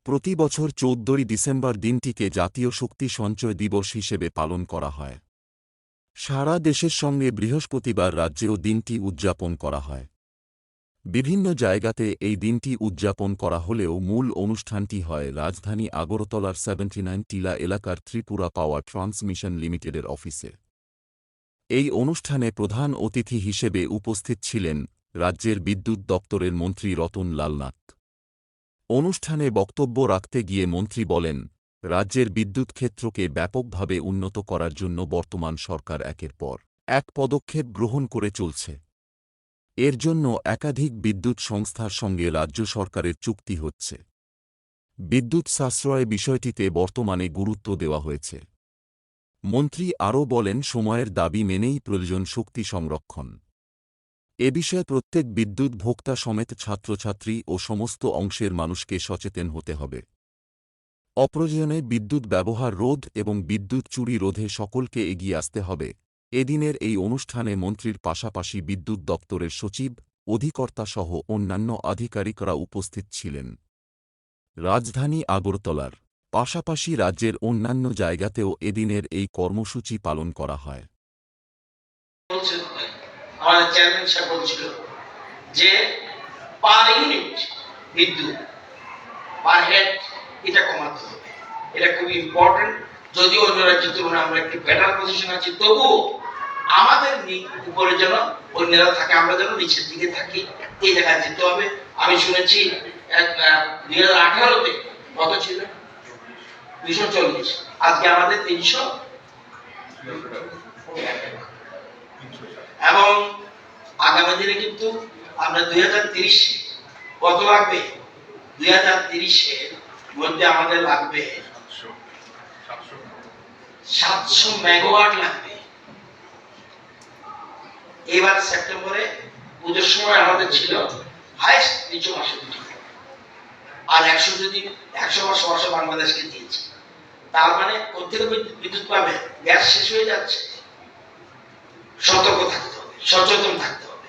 প্রতি বছর 14 ডিসেম্বর দিনটিকে জাতীয় শক্তি সঞ্চয় দিবস হিসেবে পালন করা হয়। সারা দেশের সঙ্গে বৃহস্পতিবার রাজ্যেও দিনটি উদযাপন করা হয়। বিভিন্ন জায়গাতে এই দিনটি উদযাপন করা হলেও মূল অনুষ্ঠানটি হয় রাজধানী আগরতলার 79 টিলা এলাকার ত্রিপুরা পাওয়ার ট্রান্সমিশন লিমিটেডের অফিসে। এই অনুষ্ঠানে প্রধান অতিথি হিসেবে উপস্থিত ছিলেন রাজ্যের বিদ্যুৎ দপ্তরের মন্ত্রী রতন লাল নাথ। অনুষ্ঠানে বক্তব্য রাখতে গিয়ে মন্ত্রী বলেন, রাজ্যের বিদ্যুৎ ক্ষেত্রকে ব্যাপকভাবে উন্নত করার জন্য বর্তমান সরকার একের পর এক পদক্ষেপ গ্রহণ করে চলছে। এর জন্য একাধিক বিদ্যুৎ সংস্থার সঙ্গে রাজ্য সরকারের চুক্তি হচ্ছে। বিদ্যুৎ সাশ্রয় বিষয়টিতে বর্তমানে গুরুত্ব দেওয়া হয়েছে। মন্ত্রী আরও বলেন, সময়ের দাবি মেনেই প্রয়োজন শক্তি সংরক্ষণ। এ বিষয়ে প্রত্যেক বিদ্যুৎ ভোক্তা সমেত ছাত্রছাত্রী ও সমস্ত অংশের মানুষকে সচেতন হতে হবে। অপ্রয়োজনে বিদ্যুৎ ব্যবহার রোধ এবং বিদ্যুৎ চুরি রোধে সকলকে এগিয়ে আসতে হবে। এদিনের এই অনুষ্ঠানে মন্ত্রীর পাশাপাশি বিদ্যুৎ দপ্তরের সচিব, অধিকর্তাসহ অন্যান্য আধিকারিকরা উপস্থিত ছিলেন। রাজধানী আগরতলার পাশাপাশি রাজ্যের অন্যান্য জায়গাতেও এদিনের এই কর্মসূচি পালন করা হয়। আমাদের চেয়ারম্যান সাহেব বলছিল যে পার ইউনিট বিদ্যুৎ পার হেড এটা কমাতে হবে। এটা খুব ইম্পর্টেন্ট। যদিও অন্য রাজ্যের তুলনায় আমরা একটু বেটার পজিশন আছি, তবুও আমাদের উপরে যেন অন্যরা থাকে, আমরা যেন নিচের দিকে থাকি, এই জায়গায় যেতে হবে। আমি শুনেছি 2018-তে কত ছিল? 240। আজকে আমাদের 300 এবং আগামী দিনে কিন্তু আমরা 2030 কত লাগবে? 2030-এর মধ্যে আমাদের লাগবে 700 মেগাওয়াট লাগবে। এবার সেপ্টেম্বরে পুজোর সময় আমাদের ছিল হাইস্ট 200 মাসে দুটি, আর 100 মাস বর্ষ বাংলাদেশকে দিয়েছে। তার মানে কোথেকে বিদ্যুৎ পাবে? গ্যাস শেষ হয়ে যাচ্ছে। সতর্ক থাকতে হবে, সচেতন থাকতে হবে।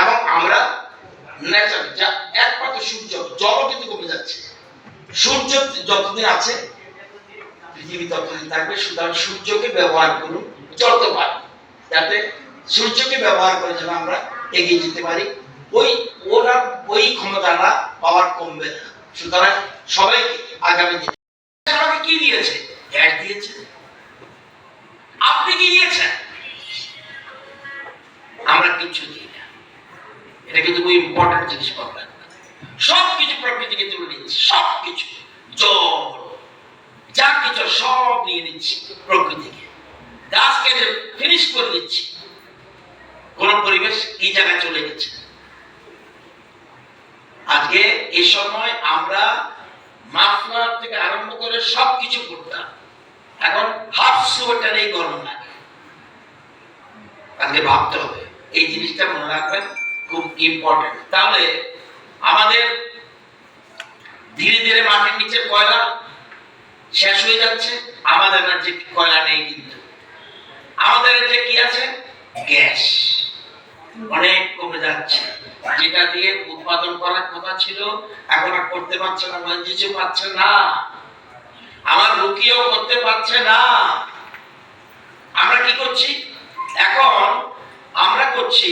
এবং আমরা ন্যাচারাল যা একমাত্র সূর্য, জল কিন্তু কমে যাচ্ছে। সূর্য যতদিন আছে পৃথিবী ততদিন থাকবে। সুতরাং সূর্যকে ব্যবহার করুন যত পারি, যাতে সূর্যকে ব্যবহার করে যেন আমরা এগিয়ে যেতে পারি। ওই ক্ষমতাটা পাওয়ার কমবে না। সুতরাং সবাইকে আগামী দিনে আমাকে কি দিয়েছে? গ্যাস দিয়েছে। আপনি কি দিয়েছেন? আমরা কিছু দিই না। এটা কিন্তু খুব ইম্পর্টেন্ট জিনিস। পাবো সবকিছু প্রকৃতিকে তুলে নিচ্ছি, সবকিছু জল যা কিছু সব নিয়ে নিচ্ছি প্রকৃতিকে, গাছকে ফিনিশ করে দিচ্ছি। কোন পরিবেশ এই জায়গায় চলে গেছে। আজকে এই সময় আমরা মাফলার থেকে আরম্ভ করে সবকিছু করতাম, এখন হাফ সোয়েটার এই গরম লাগে। আজকে ভাবতে হবে, এই জিনিসটা মনে রাখবেন, খুব ইম্পর্টেন্ট। তাহলে আমাদের ধীরে ধীরে মাটির নিচে কয়লা শেষ হয়ে যাচ্ছে। আমাদের রাজ্যে কয়লা নেই, কিন্তু আমাদের রাজ্যে কি আছে? গ্যাস অনেক কমে যাচ্ছে। যেটা দিয়ে উৎপাদন করার কথা ছিল এখন আর করতে পারছে না, মঞ্জিজও পাচ্ছে না, আমার রুকিও করতে পারছে না। আমরা কি করছি এখন? আমরা করছি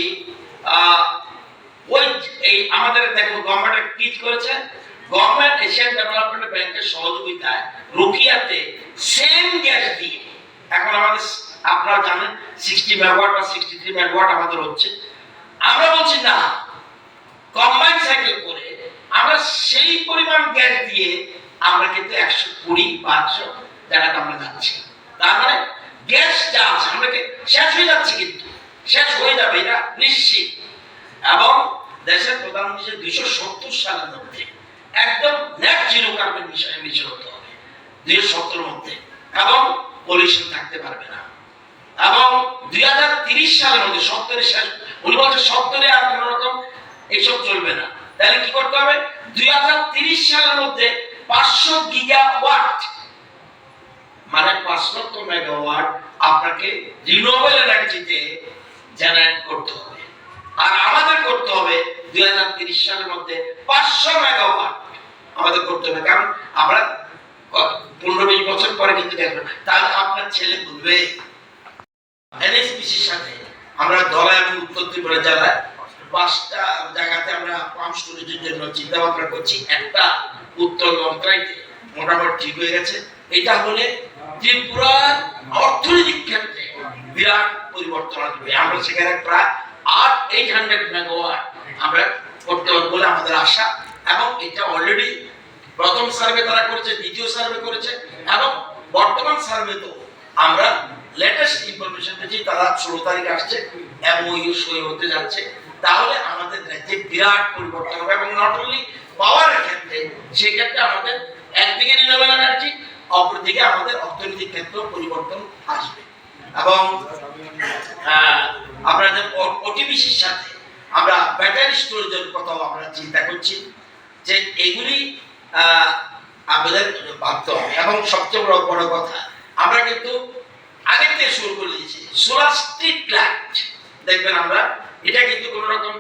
এই আমাদের দেখো গভর্নমেন্ট কি করেছে, গভর্নমেন্ট এশিয়ান ডেভেলপমেন্ট ব্যাংকের সহযোগিতায় রুকিয়াতে সেম গ্যাস দিয়ে এখন আমাদের, আপনারা জানেন 60 মেগাওয়াট বা 63 মেগাওয়াট আমাদের হচ্ছে। আমরা বলছি না, কম্বাইন সাইকেল করে আমরা সেই পরিমাণ গ্যাস দিয়ে আমরা কিন্তু 120 বা 100 জায়গাতে আমরা যাচ্ছি। তার মানে গ্যাস যা আছে আমরা শেষ হয়ে যাচ্ছে, কিন্তু শেষ হয়ে যাবে এটা নিশ্চিত। এবং দেশের প্রধানমন্ত্রী 270 সালের মধ্যে একদম নেট জিরো কার্বন মিশন হতে হবে 270 মধ্যে, এবং পলিউশন থাকতে পারবে না। এবং 2030 সালের মধ্যে 70 শেষ, উনি বলছে 70-এ আর কোন রকম এইসব চলবে না। তাহলে কি করতে হবে? 2030 সালের মধ্যে 500 গিগাওয়াট, মানে 5 লক্ষ মেগাওয়াট আপনাকে রিনিউয়েবল এনার্জিতে জেনারেট করতে হবে। আর আমাদের করতে হবে 2030 সালের মধ্যে 500 মেগাওয়াট আমাদের করতে হবে, কারণ আমরা 15-20 বছর পরে কিন্তু দেখবেন, তাহলে আপনার ছেলে বলবে এনএসপিসির সাথে আমরা ধলা এবং উত্তর ত্রিপুরা জেলায় 5টা জায়গাতে আমরা পাম্প স্টোরেজের জন্য চিন্তা ভাবনা করছি। একটা উত্তর লঙ্কাইতে মোটামুটি ঠিক হয়ে গেছে। এটা হলে ত্রিপুরার অর্থনৈতিক ক্ষেত্রে বিরাট পরিবর্তন আসবে। আমরা সেখানে প্রায় 800 মেগাওয়াট আমরা করতে পারবো বলে আমাদের আশা, এবং এটা অলরেডি প্রথম সার্ভে তারা করেছে, দ্বিতীয় সার্ভে করেছে, এবং বর্তমান সার্ভে তো আমরা লেটেস্ট ইনফরমেশন পেয়েছি তারা 16 তারিখ আসছে এমওইউ সই হতে যাচ্ছে। তাহলে আমাদের রাজ্যে বিরাট পরিবর্তন হবে, এবং নট অনলি পাওয়ারের ক্ষেত্রে, সেক্ষেত্রে আমাদের একদিকে রিনিউয়েবল এনার্জি, অপরদিকে আমাদের অর্থনৈতিক ক্ষেত্রে পরিবর্তন আসবে। এবং আপনাদের ওটিবিসির সাথে আমরা ব্যাটারি স্টোরেজের কথাও আমরা চিন্তা করছি, যে এগুলি আমাদের ভাবতে হবে। এবং সবচেয়ে বড় কথা, আমরা কিন্তু আগে থেকে শুরু করে দিয়েছি সোলার স্ট্রিট লাইট। দেখবেন আমরা এটা কিন্তু কোন রকম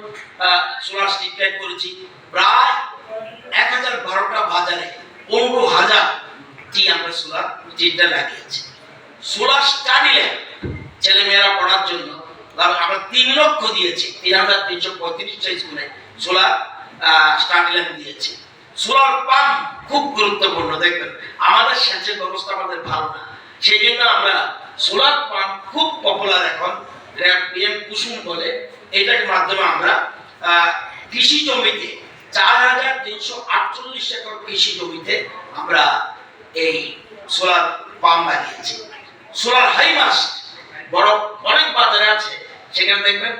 সোলার স্ট্রিট লাইট করেছি, প্রায় 1012টা বাজারে 15,000টি আমরা সোলার স্ট্রিট লাইট লাগিয়েছি। সোলার স্টাডি ল্যাব ছেলেমেয়েরা পড়ার জন্য আমরা 3 লক্ষ দিয়েছি, 3,335টা স্কুলে সোলার স্টাডি ল্যাব দিয়েছি। সোলার পাম্প খুব গুরুত্বপূর্ণ। দেখবেন আমাদের সেচের ব্যবস্থা আমাদের ভালো না, সেই জন্য আমরা সোলার পাম্প খুব পপুলার এখন, পিএম কুসুম বলে, এটার মাধ্যমে আমরা কৃষি জমিতে 4,348 একর কৃষি জমিতে আমরা এই সোলার পাম্প লাগিয়েছি। সোলার হাইমাস্ট বড় অনেক বাজারে আছে, সেখানে দেখবেন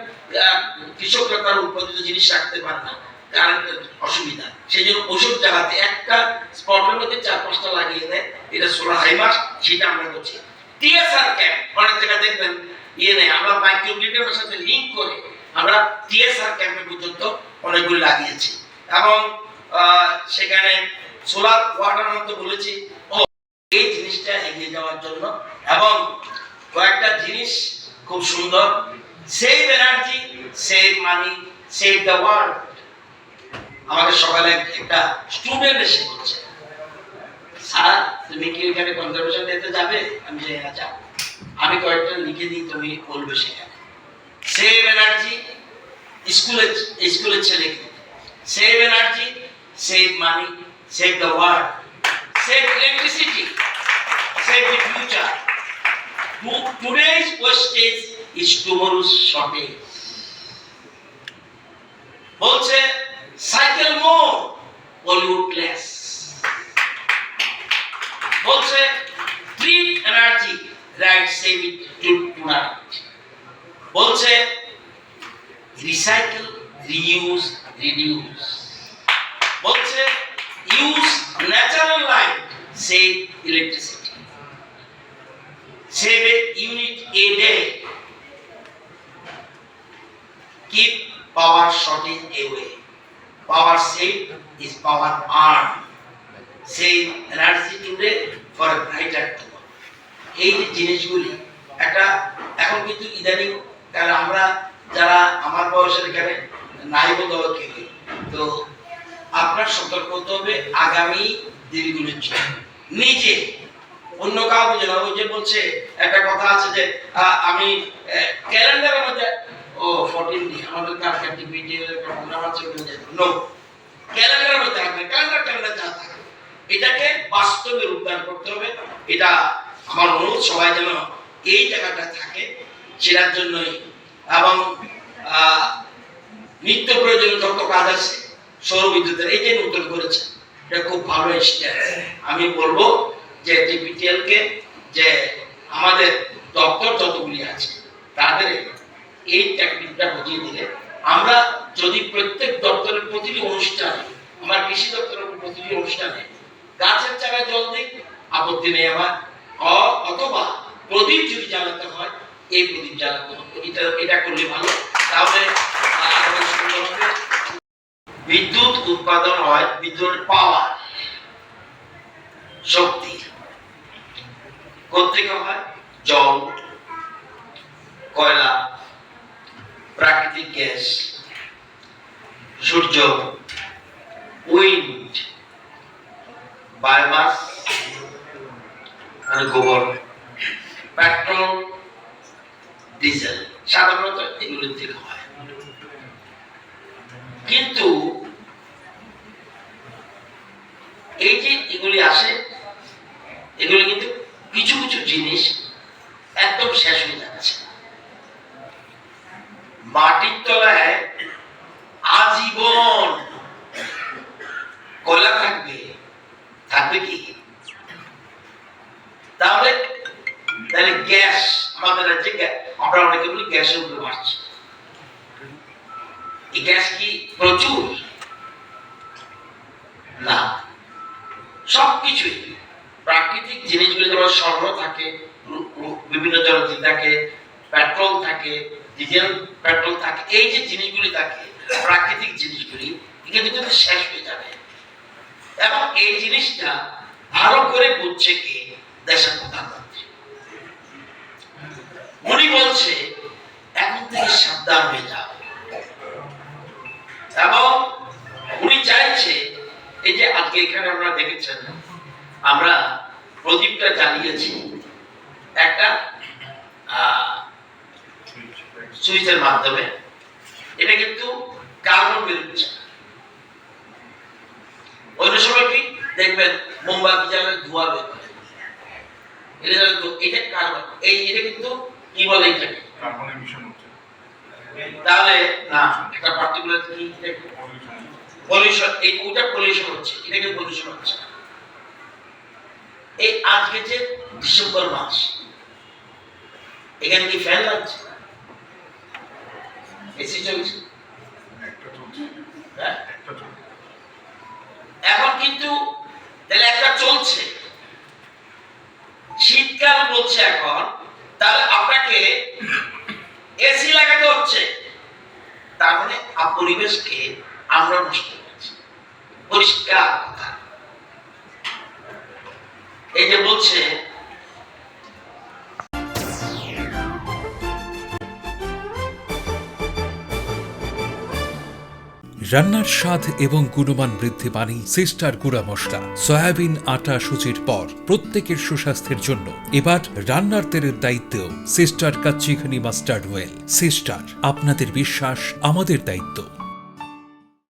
কৃষকরা তার উৎপাদিত জিনিস রাখতে পারে না, কারেন্টের অসুবিধা, সেই জন্য ওষুধ জ্বালাতে একটা স্পটের মধ্যে 4-5টা লাগিয়ে দেয়, এটা সোলার হাইমাস্ট, সেটা আমরা করছি। টিএসআর ক্যাম্প অনেক জায়গায় দেখবেন নেই, আমরা মাইক্রোগ্রিডের সাথে লিঙ্ক করে আমরা টিএসআর ক্যাম্পে পর্যন্ত অনেকগুলো লাগিয়েছি। এবং সেখানে সোলার ওয়াটার মধ্যে বলেছি এই জিনিসটা এগিয়ে যাওয়ার জন্য। এবং কয়েকটা জিনিস খুব সুন্দর, save energy, save money, save the world. আমাদের সকালে একটা স্টুডেন্ট এসে বলছে, স্যার তুমি কি ওইখানে কনজারভেশন দিতে যাবে? আমি যে হ্যাঁ যাব। আমি কয়েকটা লিখে দিই, তুমি বলবে সেখানে। সেভ এনার্জি স্কুলের ছেলেকে, save energy, save money, save the world, save electricity, save the future. Today's wastage is tomorrow's shortage. বলছে সাইকেল মোর, পলিউট লেস। বলছে treat energy, right save it tonight. বলছে রিসাইকেল, রিইউজ, রিডিউস। বলছে use natural light, save electricity. Save a unit a day. Keep power shortage away. Power saved is power earned. Save energy today for a brighter tomorrow. এই যে জিনিসগুলি একটা এখন কিন্তু ইদানিং, কারণ আমরা যারা আমার বয়সের এখানে নাই বলতে হবে, তো আপনার সতর্ক হতে হবে আগামী দিনগুলোর জন্য। নিজে অন্য কাউকে যেন, ওই যে বলছে একটা কথা আছে যে আমি ক্যালেন্ডারের মধ্যে 14 দিন আমাদের কারখানাটি ভিডিও প্রোগ্রাম আছে, নো ক্যালেন্ডারের মধ্যে থাকবে, ক্যালেন্ডার যা থাকে এটাকে বাস্তবে রূপদান করতে হবে। এটা আমার অনুরোধ, সবাই যেন এই জায়গাটা থাকে সেটার জন্যই। এবং নিত্য প্রয়োজনীয় যত কাজ আছে সৌর বিদ্যুতের, এই যে নতুন করেছে, এটা খুব ভালো স্টেপ। আমি বলবো যে টিপিটিএল কে, যে আমাদের দপ্তর যতগুলি আছে তাদের এই টেকনিকটা বুঝিয়ে দিলে, আমরা যদি প্রত্যেক দপ্তরের প্রতিটি অনুষ্ঠানে, আমার কৃষি দপ্তরের প্রতিটি অনুষ্ঠানে গাছের চারায় জল দিই, আপত্তি নেই আমার, অথবা প্রদীপ যদি জ্বালাতে হয় এই প্রদীপ জ্বালাতে হবে, এটা করলে ভালো। তাহলে বিদ্যুৎ উৎপাদন হয়, বিদ্যুতের পাওয়ার শক্তি কোথেকে হয়? জল, কয়লা, প্রাকৃতিক গ্যাস, সূর্য, উইন্ড, বায়োমাস মানে গোবর, পেট্রোল, ডিজেল, সাধারণত এগুলোর থেকে হয়। কিন্তু এই যে এগুলি আসে, এগুলি কিন্তু কিছু কিছু জিনিস একদম শেষ হয়ে যাচ্ছে। মাটির তলায় আজীবন কয়লা থাকবে, থাকবে কি? তাহলে গ্যাস, আমাদের রাজ্যে আমরা অনেকে বলি গ্যাসের উপরে বাড়ছে। এই গ্যাস কি প্রচুর? না, সবকিছুই প্রাকৃতিক জিনিসগুলি, যেমন স্বর্ণ থাকে, বিভিন্ন ধরনের থাকে, পেট্রোল থাকে, ডিজেল পেট্রোল থাকে, এই যে জিনিসগুলি থাকে প্রাকৃতিক জিনিসগুলি, এগুলো কিন্তু শেষ হয়ে যাবে। এবং এই জিনিসটা ভালো করে বুঝছে কি দেশের প্রধানমন্ত্রী। উনি বলছে এখন থেকে সাবধান হয়ে যাও, এবং উনি চাইছে এই যে আজকে এখানে আমরা দেখেছেন আমরা প্রদীপটা জ্বালিয়েছি একটা সুইচের মাধ্যমে, এটা কিন্তু কার্বন বেরোচ্ছে। অন্য সময় কি দেখবেন মোমবাতি জ্বালালে ধোঁয়া বের হয়, এটা কার্বন, এটা কিন্তু কি বলে এটাকে কার্বন এমিশন হচ্ছে। তাহলে না, একটা পার্টিকুলার কি পলিউশন, এই ওটা পলিউশন হচ্ছে, এটাকে পলিউশন হচ্ছে। এই আজকে যে ডিসেম্বর মাস, এখানে কি ফ্যান লাগছে? এসি চলছে, একটা চলছে, হ্যাঁ? একটা চলছে। এখন কিন্তু তাহলে একটা চলছে, শীতকাল বলছে এখন, তাহলে আপনাকে এসি লাগাতে হচ্ছে। তার মানে পরিবেশকে আমরা নষ্ট করছি, পরিষ্কার কথা। এই যে বলছে রান্নার স্বাদ এবং গুণমান বৃদ্ধি পানি সিস্টার গুঁড়া মশলা, সয়াবিন আটা সুজির পর প্রত্যেকের সুস্বাস্থ্যের জন্য এবার রান্নার তেলের দায়িত্বেও sister kachi ghani mustard oil. Sister, আপনাদের বিশ্বাস আমাদের দায়িত্ব।